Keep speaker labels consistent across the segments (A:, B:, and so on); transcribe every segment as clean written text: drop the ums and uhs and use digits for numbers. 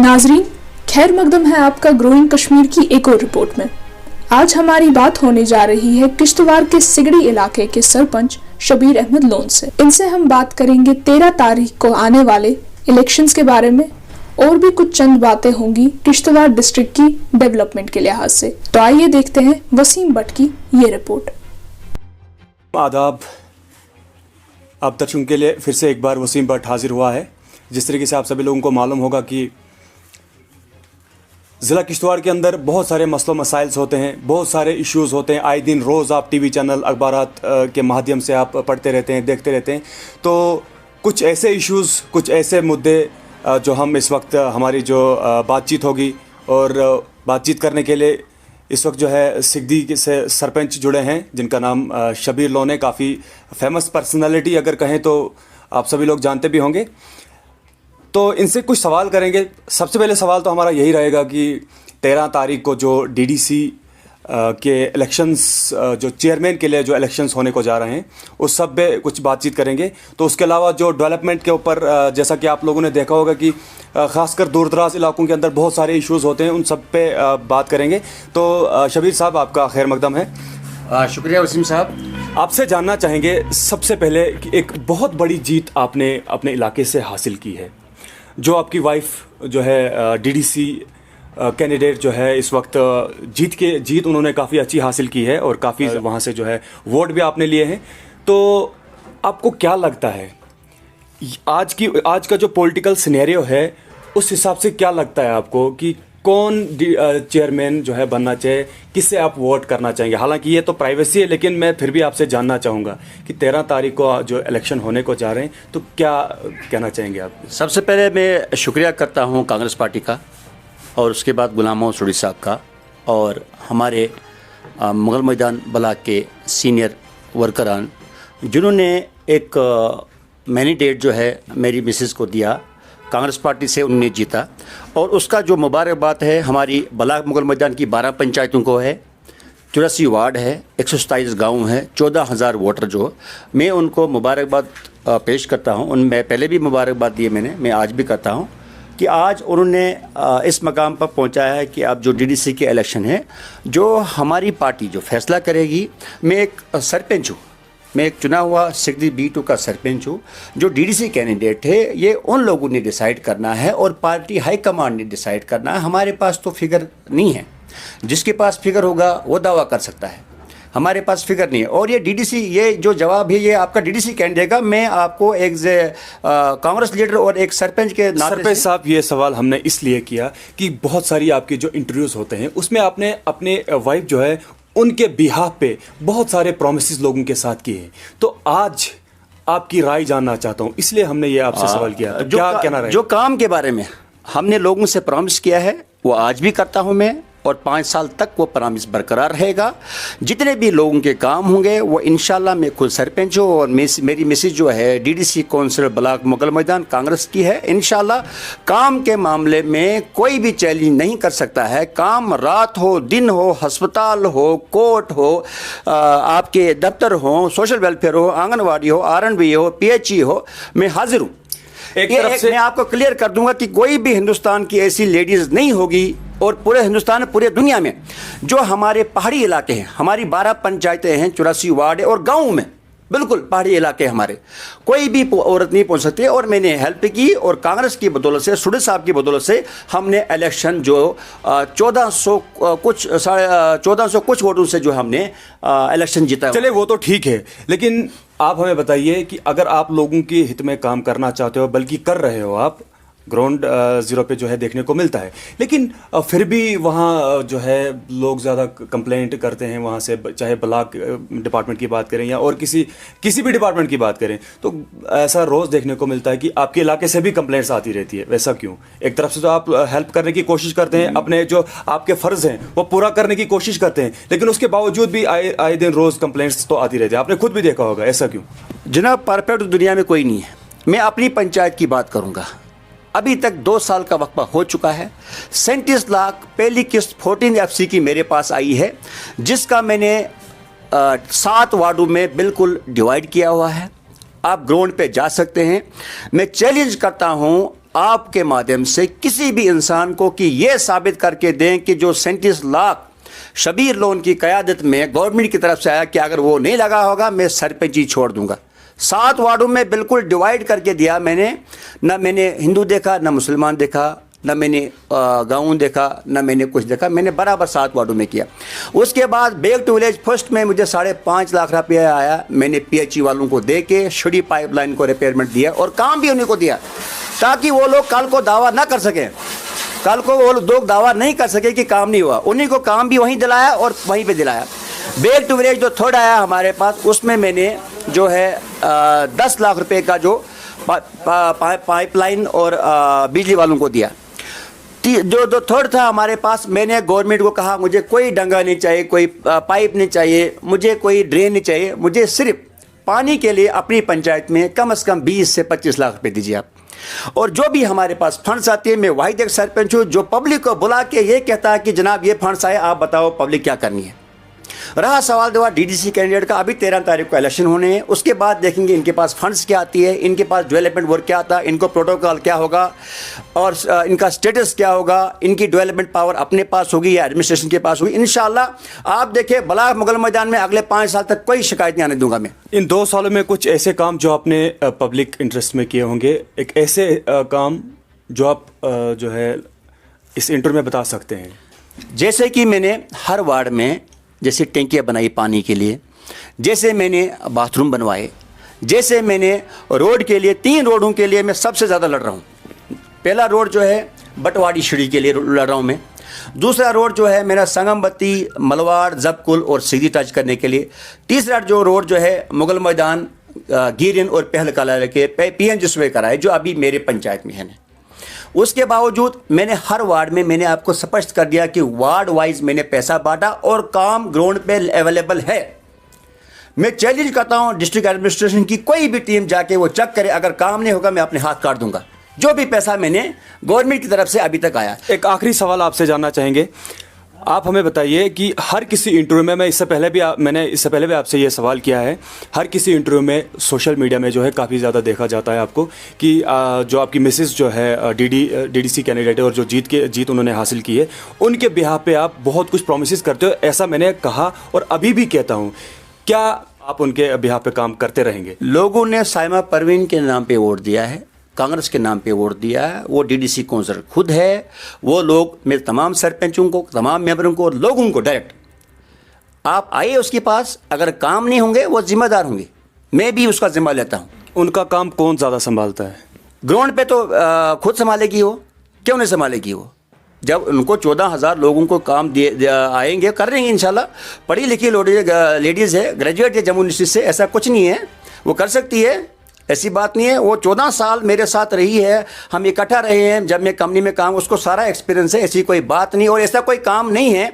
A: नाजरीन, खैर मकदम है आपका ग्रोइंग कश्मीर की एक और रिपोर्ट में। आज हमारी बात होने जा रही है किश्तवाड़ के सिगड़ी इलाके के सरपंच शबीर अहमद लोन से। इनसे हम बात करेंगे 13 तारीख को आने वाले इलेक्शंस के बारे में, और भी कुछ चंद बातें होंगी किश्तवाड़ डिस्ट्रिक्ट की डेवलपमेंट के लिहाज से। तो आइए देखते हैं वसीम भट्ट की ये रिपोर्ट।
B: आदाब, आप दर्शकों के लिए फिर से एक बार वसीम भट्ट हाजिर हुआ है। जिस तरीके से आप सभी लोगों को मालूम होगा कि ज़िला किश्तवाड़ के अंदर बहुत सारे मसलों मसाइल्स होते हैं, बहुत सारे इश्यूज़ होते हैं। आए दिन रोज़ आप टीवी चैनल अखबारात के माध्यम से आप पढ़ते रहते हैं, देखते रहते हैं। तो कुछ ऐसे इश्यूज़, कुछ ऐसे मुद्दे जो हम इस वक्त हमारी जो बातचीत होगी, और बातचीत करने के लिए इस वक्त जो है सिगड़ी से सरपंच जुड़े हैं जिनका नाम शबीर लोन है। काफ़ी फेमस पर्सनालिटी अगर कहें तो आप सभी लोग जानते भी होंगे। तो इनसे कुछ सवाल करेंगे। सबसे पहले सवाल तो हमारा यही रहेगा कि 13 तारीख को जो डीडीसी के इलेक्शंस, जो चेयरमैन के लिए जो इलेक्शंस होने को जा रहे हैं, उस सब पे कुछ बातचीत करेंगे। तो उसके अलावा जो डेवलपमेंट के ऊपर, जैसा कि आप लोगों ने देखा होगा कि ख़ासकर दूर दराज इलाकों के अंदर बहुत सारे इश्यूज़ होते हैं, उन सब पे बात करेंगे। तो शबीर साहब, आपका खैर मकदम है।
C: शुक्रिया वसीम साहब।
B: आपसे जानना चाहेंगे सबसे पहले कि एक बहुत बड़ी जीत आपने अपने इलाके से हासिल की है। जो आपकी वाइफ जो है डीडीसी कैंडिडेट जो है इस वक्त जीत उन्होंने काफ़ी अच्छी हासिल की है, और काफ़ी वहाँ से जो है वोट भी आपने लिए हैं। तो आपको क्या लगता है आज का जो पॉलिटिकल सिनेरियो है, उस हिसाब से क्या लगता है आपको कि कौन चेयरमैन जो है बनना चाहिए, किससे आप वोट करना चाहेंगे? हालांकि ये तो प्राइवेसी है, लेकिन मैं फिर भी आपसे जानना चाहूँगा कि 13 तारीख को जो इलेक्शन होने को जा रहे हैं, तो क्या कहना चाहेंगे आप?
C: सबसे पहले मैं शुक्रिया करता हूँ कांग्रेस पार्टी का, और उसके बाद गुलाम मोहम्मद सुड़ी साहब का, और हमारे मुगल मैदान ब्लॉक के सीनियर वर्करान जिन्होंने एक मैंडेट जो है मेरी मिसेस को दिया। कांग्रेस पार्टी से उन्होंने जीता, और उसका जो मुबारकबाद है हमारी ब्लॉक मुगल मैदान की 12 पंचायतों को है, 84 वार्ड है, 127 गांव है, 14,000 वोटर जो, मैं उनको मुबारकबाद पेश करता हूं। उनमें पहले भी मुबारकबाद दिए मैं आज भी करता हूं कि आज उन्होंने इस मकाम पर पहुंचाया है कि अब जो डीडीसी के इलेक्शन है, जो हमारी पार्टी जो फैसला करेगी। मैं एक सरपंच हूँ, मैं एक चुना हुआ सिगड़ी B2 का सरपंच हूँ। जो डीडीसी कैंडिडेट है ये उन लोगों ने डिसाइड करना है, और पार्टी हाईकमांड ने डिसाइड करना है। हमारे पास तो फिगर नहीं है, जिसके पास फिगर होगा वो दावा कर सकता है, हमारे पास फिगर नहीं है। और ये डीडीसी, ये जो जवाब है ये आपका डीडीसी कैंडिडेट देगा। मैं आपको एक कांग्रेस लीडर और एक सरपंच के नाते
B: सरपंच साहब, ये सवाल हमने इसलिए किया कि बहुत सारी आपके जो इंटरव्यूज़ होते हैं उसमें आपने अपने वाइफ जो है उनके बिहाफ पे बहुत सारे प्रोमिसेस लोगों के साथ किए हैं। तो आज आपकी राय जानना चाहता हूं, इसलिए हमने ये आपसे सवाल किया। तो क्या कहना रहेगा?
C: जो काम के बारे में हमने लोगों से प्रॉमिस किया है वो आज भी करता हूं मैं, और 5 साल तक वो प्रॉमिस बरकरार रहेगा। जितने भी लोगों के काम होंगे वो इंशाल्लाह, मैं खुद सरपंच हूँ और मेरी मिसेज जो है डीडीसी काउंसिलर ब्लॉक मुगल मैदान कांग्रेस की है। इंशाल्लाह काम के मामले में कोई भी चैलेंज नहीं कर सकता है। काम रात हो, दिन हो, अस्पताल हो, कोर्ट हो, आपके दफ्तर हो, सोशल वेलफेयर हो, आंगनवाड़ी हो, R&B हो, PHE हो, मैं हाजिर हूँ।
B: एक तरफ से
C: मैं आपको क्लियर कर दूंगा कि कोई भी हिंदुस्तान की ऐसी लेडीज नहीं होगी, और पूरे हिंदुस्तान, पूरे दुनिया में जो हमारे पहाड़ी इलाके हैं, हमारी 12 पंचायतें हैं, 84 वार्ड है, और गाँव में बिल्कुल पहाड़ी इलाके हमारे, कोई भी औरत नहीं पहुंच सकती। और मैंने हेल्प की, और कांग्रेस की बदौलत से, सुडी साहब की बदौलत से हमने इलेक्शन जो 1400 कुछ वोटों से जो हमने इलेक्शन जीता।
B: चले वो तो ठीक है, लेकिन आप हमें बताइए कि अगर आप लोगों के हित में काम करना चाहते हो, बल्कि कर रहे हो, आप ग्राउंड ज़ीरो पे जो है देखने को मिलता है, लेकिन फिर भी वहाँ जो है लोग ज़्यादा कंप्लेंट करते हैं वहाँ से, चाहे ब्लॉक डिपार्टमेंट की बात करें या और किसी भी डिपार्टमेंट की बात करें, तो ऐसा रोज़ देखने को मिलता है कि आपके इलाके से भी कंप्लेंट्स आती रहती है। वैसा क्यों? एक तरफ से तो आप हेल्प करने की कोशिश करते हैं, अपने जो आपके फ़र्ज़ हैं वो पूरा करने की कोशिश करते हैं, लेकिन उसके बावजूद भी आए दिन रोज़ कंप्लेंट्स तो आती रहती है। आपने खुद भी देखा होगा, ऐसा क्यों?
C: जनाब, परफेक्ट दुनिया में कोई नहीं है। मैं अपनी पंचायत की बात करूँगा। अभी तक 2 साल का वक्फा हो चुका है। 37 लाख पहली किस्त 14 FC की मेरे पास आई है, जिसका मैंने 7 वार्डों में बिल्कुल डिवाइड किया हुआ है। आप ग्राउंड पे जा सकते हैं। मैं चैलेंज करता हूं आपके माध्यम से किसी भी इंसान को कि ये साबित करके दें कि जो 37 लाख शबीर लोन की क़यादत में गवर्नमेंट की तरफ से आया कि अगर वो नहीं लगा होगा मैं सरपंची छोड़ दूंगा। 7 वार्डों में बिल्कुल डिवाइड करके दिया मैंने, ना मैंने हिंदू देखा, ना मुसलमान देखा, ना मैंने गाँव देखा, ना मैंने कुछ देखा, मैंने बराबर 7 वार्डों में किया। उसके बाद बैक टू विलेज फर्स्ट में मुझे 5.5 लाख रुपया आया, मैंने PHE वालों को दे के छड़ी पाइपलाइन को रिपेयरमेंट दिया और काम भी उन्हीं को दिया ताकि वो लोग कल को दावा ना कर सकें, कल को वो लोग दावा नहीं कर सके कि काम नहीं हुआ। उन्हीं को काम भी वहीं दिलाया और वहीं पे दिलाया। बैक टू विलेज जो थर्ड आया हमारे पास, उसमें मैंने जो है 10 लाख रुपए का जो पाइपलाइन और बिजली वालों को दिया। जो थर्ड था हमारे पास, मैंने गवर्नमेंट को कहा मुझे कोई डंगा नहीं चाहिए, कोई पाइप नहीं चाहिए, मुझे कोई ड्रेन नहीं चाहिए, मुझे सिर्फ पानी के लिए अपनी पंचायत में कम से कम 20 से 25 लाख रुपए दीजिए आप। और जो भी हमारे पास फंड्स आते हैं, मैं वाहिद एक सरपंच हूँ जो पब्लिक को बुला के ये कहता है कि जनाब ये फंड्स आए, आप बताओ पब्लिक क्या करनी है। रहा सवाल देवा DDC कैंडिडेट का, अभी 13 तारीख को इलेक्शन होने हैं, उसके बाद देखेंगे इनके पास फंड्स क्या आती है, इनके पास डेवलपमेंट वर्क क्या आता है, इनको प्रोटोकॉल क्या होगा और इनका स्टेटस क्या होगा, इनकी डेवलपमेंट पावर अपने पास होगी या एडमिनिस्ट्रेशन के पास होगी। इंशाल्लाह आप देखिए बलाक मुगल मैदान में अगले 5 साल तक कोई शिकायत नहीं आने दूंगा मैं।
B: इन 2 सालों में कुछ ऐसे काम जो आपने पब्लिक इंटरेस्ट में किए होंगे, एक ऐसे काम जो आप जो है इस इंटरव्यू में बता सकते हैं?
C: जैसे कि मैंने हर वार्ड में जैसे टैंकियाँ बनाई पानी के लिए, जैसे मैंने बाथरूम बनवाए, जैसे मैंने रोड के लिए 3 रोडों के लिए मैं सबसे ज़्यादा लड़ रहा हूँ। पहला रोड जो है बटवाड़ी शिड़ी के लिए लड़ रहा हूँ मैं। दूसरा रोड जो है मेरा संगमबत्ती, मलवाड़, जबकुल और सिगरी टच करने के लिए। तीसरा जो रोड जो है मुगल मैदान, गिरिन और पहल कला के PNG कराए जो अभी मेरे पंचायत में है। उसके बावजूद मैंने हर वार्ड में मैंने आपको स्पष्ट कर दिया कि वार्ड वाइज मैंने पैसा बांटा और काम ग्राउंड पे अवेलेबल है। मैं चैलेंज करता हूं डिस्ट्रिक्ट एडमिनिस्ट्रेशन की, कोई भी टीम जाके वो चेक करे, अगर काम नहीं होगा मैं अपने हाथ काट दूंगा। जो भी पैसा मैंने गवर्नमेंट की तरफ से अभी तक आया।
B: एक आखिरी सवाल आपसे जानना चाहेंगे, आप हमें बताइए कि हर किसी इंटरव्यू में, मैंने इससे पहले भी आपसे ये सवाल किया है, हर किसी इंटरव्यू में सोशल मीडिया में जो है काफ़ी ज़्यादा देखा जाता है आपको कि जो आपकी मिसेस जो है DDC कैंडिडेट है और जो जीत उन्होंने हासिल की है, उनके बिहाफ पे आप बहुत कुछ प्रोमिस करते हो, ऐसा मैंने कहा और अभी भी कहता हूँ। क्या आप उनके बिहाफ पे काम करते रहेंगे?
C: लोगों ने साइमा परवीन के नाम पे वोट दिया है, कांग्रेस के नाम पे वोट दिया है, वो DDC काउंसिलर खुद है। वो लोग मेरे तमाम सरपंचों को, तमाम मेंबरों को, लोगों को डायरेक्ट आप आइए उसके पास, अगर काम नहीं होंगे वो जिम्मेदार होंगे, मैं भी उसका जिम्मा लेता हूँ।
B: उनका काम कौन ज़्यादा संभालता है?
C: ग्राउंड पे तो खुद संभालेगी वो, क्यों नहीं संभालेगी वो? जब उनको 14,000 लोगों को काम आएंगे, कर रहे हैं इंशाल्लाह। पढ़ी लिखी लेडीज़ है, ग्रेजुएट है जम्मू यूनिवर्सिटी से, ऐसा कुछ नहीं है, वो कर सकती है, ऐसी बात नहीं है। वो 14 साल मेरे साथ रही है, हम इकट्ठा रहे हैं जब मैं कंपनी में काम, उसको सारा एक्सपीरियंस है, ऐसी कोई बात नहीं। और ऐसा कोई काम नहीं है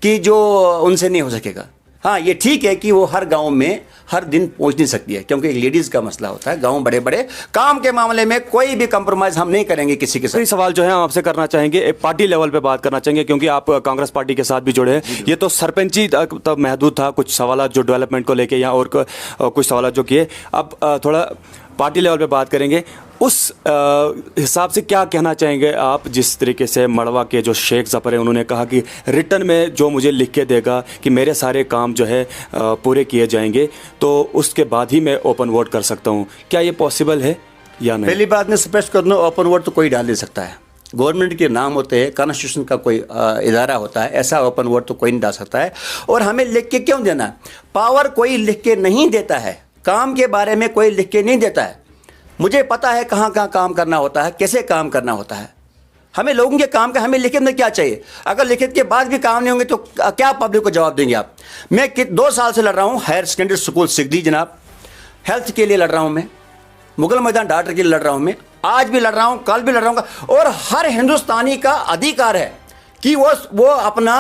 C: कि जो उनसे नहीं हो सकेगा। हाँ, ये ठीक है कि वो हर गांव में हर दिन पहुंच नहीं सकती है, क्योंकि लेडीज़ का मसला होता है। गांव बड़े बड़े काम के मामले में कोई भी कंप्रोमाइज़ हम नहीं करेंगे किसी के साथ।
B: सवाल जो है हम आपसे करना चाहेंगे, एक पार्टी लेवल पे बात करना चाहेंगे, क्योंकि आप कांग्रेस पार्टी के साथ भी जुड़े हैं। ये तो सरपंची तक महदूद था, कुछ सवाल जो डेवलपमेंट को लेके या और कुछ सवाल जो किए, अब थोड़ा पार्टी लेवल पे बात करेंगे। उस हिसाब से क्या कहना चाहेंगे आप, जिस तरीके से मड़वा के जो शेख जफर हैं उन्होंने कहा कि रिटर्न में जो मुझे लिख के देगा कि मेरे सारे काम जो है पूरे किए जाएंगे, तो उसके बाद ही मैं ओपन वोट कर सकता हूं। क्या ये पॉसिबल है या नहीं?
C: पहली बात मैं स्पष्ट कर दूं, ओपन वोट तो कोई डाल दे सकता है। गवर्नमेंट के नाम होते हैं, कॉन्स्टिट्यूशन का कोई इदारा होता है, ऐसा ओपन वोट तो कोई नहीं डाल सकता है। और हमें लिख के क्यों देना है? पावर कोई लिख के नहीं देता है, काम के बारे में कोई लिख के नहीं देता है। मुझे पता है कहाँ कहाँ काम करना होता है, कैसे काम करना होता है। हमें लोगों के काम का हमें लिखित में क्या चाहिए? अगर लिखित के बाद भी काम नहीं होंगे तो क्या पब्लिक को जवाब देंगे आप? मैं 2 साल से लड़ रहा हूँ हायर सेकेंडरी स्कूल सिगरी जनाब, हेल्थ के लिए लड़ रहा हूँ मैं, मुगल मैदान डॉक्टर के लिए लड़ रहा हूँ मैं, आज भी लड़ रहा हूँ, कल भी लड़ रहा हूँ। और हर हिंदुस्तानी का अधिकार है कि वो अपना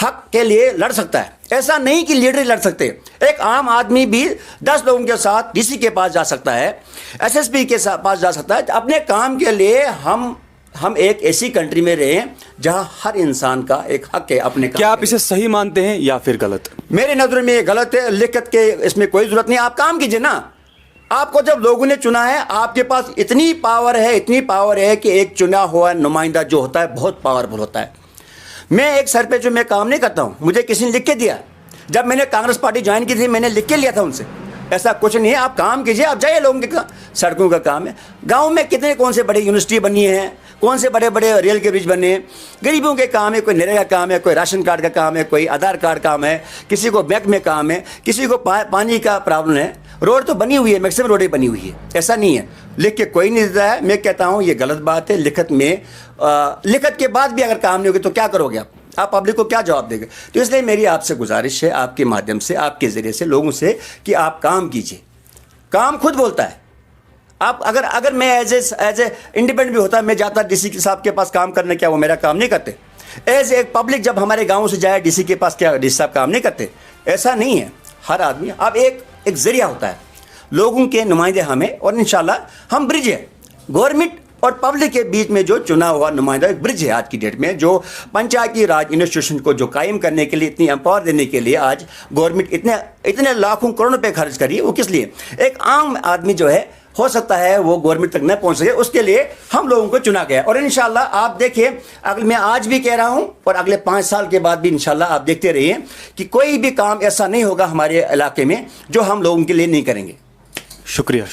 C: हक के लिए लड़ सकता है। ऐसा नहीं कि लीडर लड़ सकते, एक आम आदमी भी 10 लोगों के साथ डीसी के पास जा सकता है, एसएसपी के पास जा सकता है। अपने काम के लिए हम एक ऐसी कंट्री में रहे जहां हर इंसान का एक हक है अपने काम।
B: क्या आप इसे सही मानते हैं या फिर गलत?
C: मेरे नजर में ये गलत है। लिखत के इसमें कोई जरूरत नहीं, आप काम कीजिए ना। आपको जब लोगों ने चुना है, आपके पास इतनी पावर है कि एक चुना हुआ नुमाइंदा जो होता है बहुत पावरफुल होता है। मैं एक सर पे जो मैं काम नहीं करता हूँ, मुझे किसी ने लिख के दिया। जब मैंने कांग्रेस पार्टी ज्वाइन की थी, मैंने लिख के लिया था उनसे, ऐसा कुछ नहीं है, आप काम कीजिए, आप जाइए, लोगों के सड़कों का काम है। गांव में कितने कौन से बड़े यूनिवर्सिटी बनी है, कौन से बड़े बड़े रेल के ब्रिज बने हैं, गरीबों के काम है, कोई नरेगा काम है, कोई राशन कार्ड का काम है, कोई आधार कार्ड काम है, किसी को बैंक में काम है, किसी को पानी का प्रॉब्लम है। रोड तो बनी हुई है, मैक्सिमम रोडें बनी हुई है, ऐसा नहीं है। लिख के कोई नहीं देता है। मैं कहता हूँ ये गलत बात है। लिखत में लिखत के बाद भी अगर काम नहीं होगी तो क्या करोगे आप पब्लिक को क्या जवाब देंगे? तो इसलिए मेरी आपसे गुजारिश है, आपके माध्यम से, आपके ज़रिए से लोगों से, कि आप काम कीजिए। काम खुद बोलता है। आप अगर मैं एज ए इंडिपेंडेंट भी होता, मैं जाता डीसी साहब के पास काम करने, क्या वो मेरा काम नहीं करते? एज ए पब्लिक जब हमारे गाँव से जाए डीसी के पास, क्या डीसी साहब काम नहीं करते? ऐसा नहीं है। हर आदमी अब एक जरिया होता है, लोगों के नुमाइंदे हमें, और इंशाल्लाह हम ब्रिज है गवर्नमेंट और पब्लिक के बीच में। जो चुना हुआ नुमाइंदा एक ब्रिज है आज की डेट में, जो पंचायती राज इंस्टीट्यूशन को जो कायम करने के लिए, इतनी एम्पावर देने के लिए आज गवर्नमेंट इतने लाखों करोड़ रुपए खर्च करी है। वो किस लिए? एक आम आदमी जो है, हो सकता है वो गवर्नमेंट तक न पहुंच सके, उसके लिए हम लोगों को चुना गया। और इंशाल्लाह आप देखिए, मैं आज भी कह रहा हूं और अगले 5 साल के बाद भी इंशाल्लाह आप देखते रहिए कि कोई भी काम ऐसा नहीं होगा हमारे इलाके में जो हम लोगों के लिए नहीं करेंगे।
B: शुक्रिया।